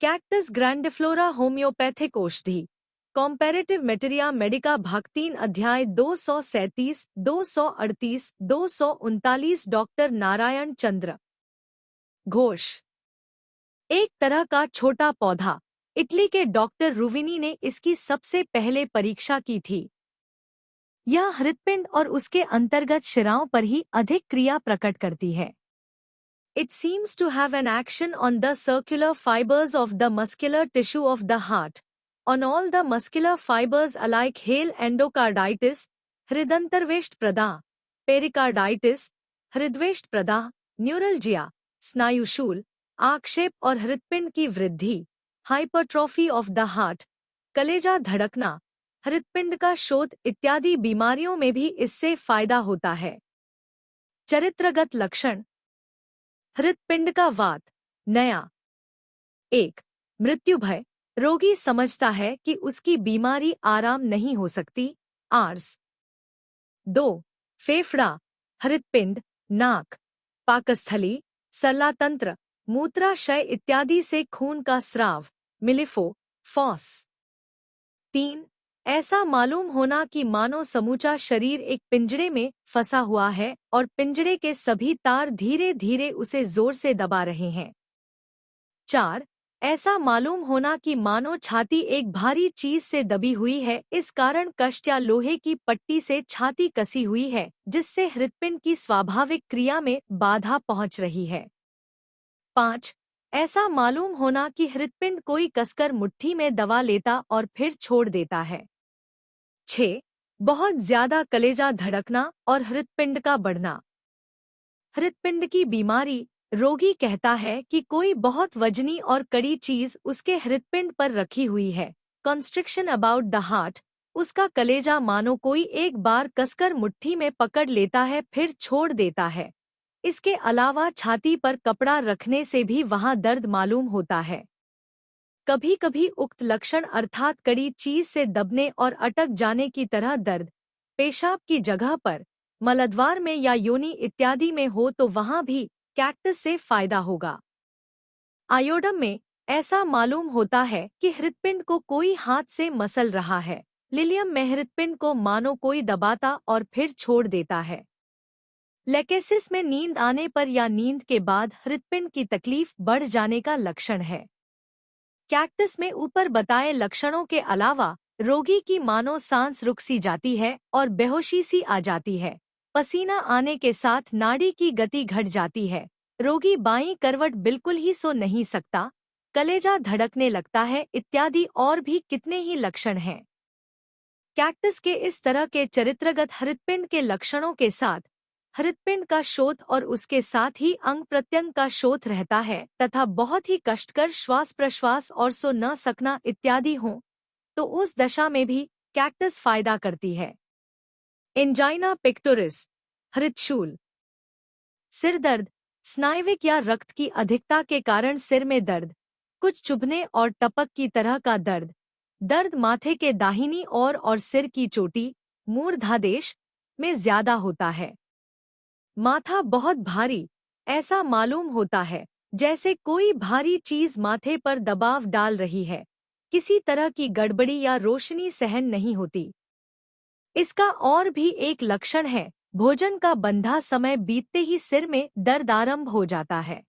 Cactus grandiflora homeopathic औषधि कॉम्पैरेटिव मेटेरिया Medica भाग 3 अध्याय 237, 238, 239 डॉक्टर नारायण चंद्र घोष। एक तरह का छोटा पौधा। इटली के डॉक्टर रुविनी ने इसकी सबसे पहले परीक्षा की थी। यह हृदपिंड और उसके अंतर्गत शिराओं पर ही अधिक क्रिया प्रकट करती है। It seems to have an action on the circular fibers of the muscular tissue of the heart, on all the muscular fibers alike hail endocarditis, हृदंतर्वेष्ट प्रदाह, पेरिकार्डाइटिस, हृदवेष्ट प्रदाह, न्यूरल्जिया, स्नायुशूल, आक्षेप और हृदपिंड की वृद्धि, हाइपरट्रॉफी ऑफ द हार्ट, कलेजा धड़कना, हृदपिंड का शोथ इत्यादि बीमारियों में भी इससे फायदा होता है। चरित्रगत लक्षण। हृदपिंड का वात। नया। 1. मृत्यु भय। रोगी समझता है कि उसकी बीमारी आराम नहीं हो सकती। आर्स। 2. फेफड़ा, हृदपिंड, नाक, पाकस्थली, सरलातंत्र, मूत्राशय इत्यादि से खून का स्राव, मिलिफो, फॉस। 3. ऐसा मालूम होना कि मानो समूचा शरीर एक पिंजड़े में फंसा हुआ है और पिंजड़े के सभी तार धीरे धीरे उसे जोर से दबा रहे हैं। 4. ऐसा मालूम होना कि मानो छाती एक भारी चीज से दबी हुई है, इस कारण कष्ट या लोहे की पट्टी से छाती कसी हुई है, जिससे हृदपिंड की स्वाभाविक क्रिया में बाधा पहुंच रही है। 5. ऐसा मालूम होना कि हृदपिंड कोई कसकर मुट्ठी में दबा लेता और फिर छोड़ देता है। 6. बहुत ज्यादा कलेजा धड़कना और हृदपिंड का बढ़ना। हृदपिंड की बीमारी। रोगी कहता है कि कोई बहुत वजनी और कड़ी चीज उसके हृदपिंड पर रखी हुई है। Constriction about the heart. उसका कलेजा मानो कोई एक बार कसकर मुट्ठी में पकड़ लेता है फिर छोड़ देता है। इसके अलावा छाती पर कपड़ा रखने से भी वहां दर्द मालूम होता है। कभी कभी उक्त लक्षण अर्थात कड़ी चीज से दबने और अटक जाने की तरह दर्द पेशाब की जगह पर, मलद्वार में या योनि इत्यादि में हो तो वहां भी कैक्टस से फायदा होगा। आयोडम में ऐसा मालूम होता है कि हृदपिंड को कोई हाथ से मसल रहा है। लिलियम में हृदपिंड को मानो कोई दबाता और फिर छोड़ देता है। लेकेसिस में नींद आने पर या नींद के बाद हृदपिंड की तकलीफ बढ़ जाने का लक्षण है। कैक्टस में ऊपर बताए लक्षणों के अलावा रोगी की मानो सांस रुक सी जाती है और बेहोशी सी आ जाती है। पसीना आने के साथ नाड़ी की गति घट जाती है। रोगी बाईं करवट बिल्कुल ही सो नहीं सकता। कलेजा धड़कने लगता है इत्यादि और भी कितने ही लक्षण हैं। कैक्टस के इस तरह के चरित्रगत हृदपिंड के लक्षणों के साथ हृदपिंड का शोथ और उसके साथ ही अंग प्रत्यंग का शोथ रहता है तथा बहुत ही कष्टकर श्वास प्रश्वास और सो न सकना इत्यादि हो, तो उस दशा में भी कैक्टस फायदा करती है। एंजाइना पिक्टोरिस, हृदशूल। सिर दर्द, स्नायविक या रक्त की अधिकता के कारण सिर में दर्द, कुछ चुभने और टपक की तरह का दर्द, दर्द माथे के दाहिनी ओर और सिर की चोटी, मूर्धादेश में ज्यादा होता है। माथा बहुत भारी, ऐसा मालूम होता है जैसे कोई भारी चीज माथे पर दबाव डाल रही है। किसी तरह की गड़बड़ी या रोशनी सहन नहीं होती। इसका और भी एक लक्षण है, भोजन का बंधा समय बीतते ही सिर में दर्द आरंभ हो जाता है।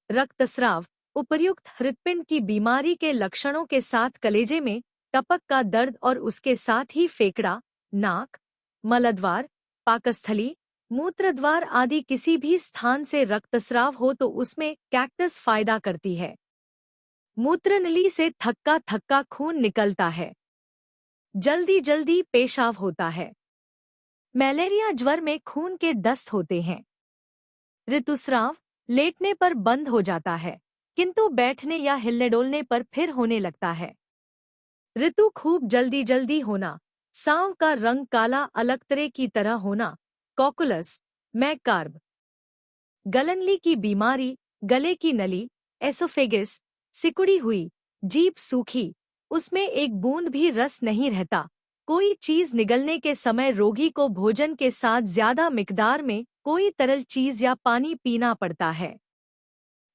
रक्तस्राव। उपर्युक्त हृदपिंड की बीमारी के लक्षणों के साथ कलेजे में टपक का दर्द और उसके साथ ही फेफड़ा, नाक, मलद्वार, पाकस्थली, मूत्रद्वार आदि किसी भी स्थान से रक्तस्राव हो तो उसमें कैक्टस फायदा करती है। मूत्रनली से थक्का थक्का खून निकलता है। जल्दी जल्दी पेशाब होता है। मलेरिया ज्वर में खून के दस्त होते हैं। ऋतुस्राव लेटने पर बंद हो जाता है, किंतु बैठने या हिलने डोलने पर फिर होने लगता है। ऋतु खूब जल्दी जल्दी होना, सांव का रंग काला अलकतरे की तरह होना, कॉकुलस, मैकार्ब। गलनली की बीमारी, गले की नली, एसोफेगिस, सिकुड़ी हुई, जीभ सूखी, उसमें एक बूंद भी रस नहीं रहता। कोई चीज निगलने के समय रोगी को भोजन के साथ ज्यादा मिकदार में कोई तरल चीज या पानी पीना पड़ता है।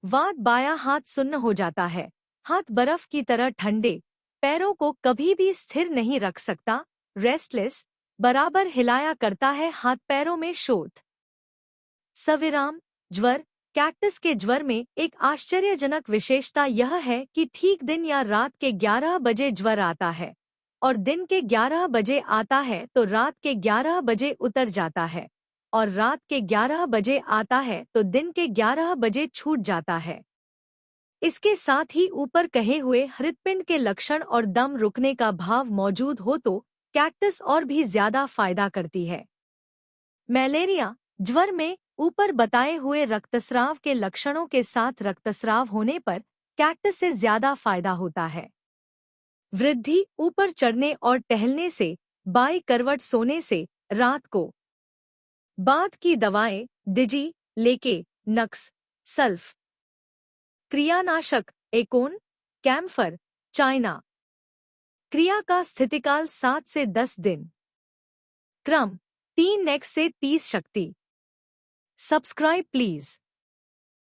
वात बायां हाथ सुन्न हो जाता है, हाथ बर्फ की तरह ठंडे, पैरों को कभी भी स्थिर नहीं रख सकता, रेस्टलेस, बराबर हिलाया करता है हाथ पैरों में शोथ। सविराम, ज्वर। कैक्टस के ज्वर में एक आश्चर्यजनक विशेषता यह है कि ठीक दिन या रात के 11 बजे ज्वर आता है, और दिन के 11 बजे आता है तो रात के 11 बजे उतर जाता है, और रात के 11 बजे आता है तो दिन के 11 बजे छूट जाता है। इसके साथ ही ऊपर कहे हुए हृदपिंड के लक्षण और दम रुकने का भाव मौजूद हो तो कैक्टस और भी ज्यादा फायदा करती है। मलेरिया, ज्वर में ऊपर बताए हुए रक्तस्राव के लक्षणों के साथ रक्तस्राव होने पर कैक्टस से ज्यादा फायदा होता है। वृद्धि, ऊपर चढ़ने और टहलने से, बाई करवट सोने से, रात को। बाद की दवाएं, डिजी, लेके, नक्स, सल्फ। क्रियानाशक, एकोन, कैम्फर, चाइना। क्रिया का स्थितिकाल 7 से 10 दिन। क्रम 3 नेक्स से 30 शक्ति। Subscribe please.